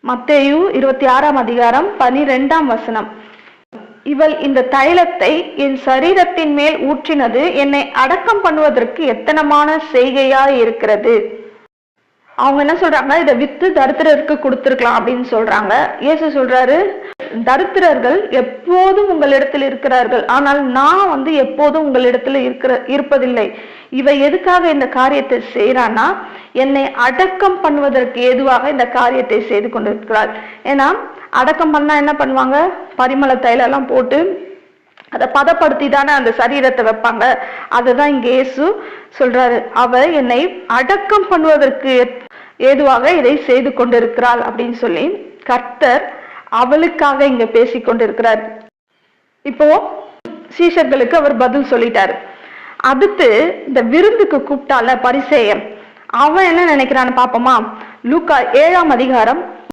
மத்தேயு 26:12. இவள் இந்த தைலத்தை என் சரீரத்தின் மேல் ஊற்றினது என்னை அடக்கம் பண்ணுவதற்கு எத்தனமான செய்கையா இருக்கிறது. அவங்க என்ன சொல்றாங்க, இதை வித்து தரித்திரருக்கு கொடுத்துருக்கலாம் அப்படின்னு சொல்றாங்க. இயேசு சொல்றாரு, தரித்திரர்கள் எப்போதும் உங்களிடத்தில் இருக்கிறார்கள், ஆனால் நான் எப்போதும் உங்களிடத்துல இருப்பதில்லை. இவ எதுக்காக இந்த காரியத்தை செய்யறான்னா, என்னை அடக்கம் பண்ணுவதற்கு ஏதுவாக இந்த காரியத்தை செய்து கொண்டிருக்கிறாள். ஏன்னா அடக்கம் பண்ணா என்ன பண்ணுவாங்க, பரிமள தைலம் எல்லாம் போட்டு அதை பதப்படுத்தி தானே அந்த சரீரத்தை வைப்பாங்க. அதுதான் இங்க இயேசு சொல்றாரு, அவ என்னை அடக்கம் பண்ணுவதற்கு ஏதுவாக இதை செய்து கொண்டிருக்கிறாள் அப்படின்னு சொல்லி கர்த்தர் அவளுக்காக இங்க பேசி கொண்டிருக்கிறார். இப்போ சீஷர்களுக்கு அவர் பதில் சொல்லிட்டாரு. அடுத்து இந்த விருந்துக்கு கூப்பிட்டால பரிசேயன், அவன் என்ன நினைக்கிறான்னு பாப்போமா. லூக்கா 7:1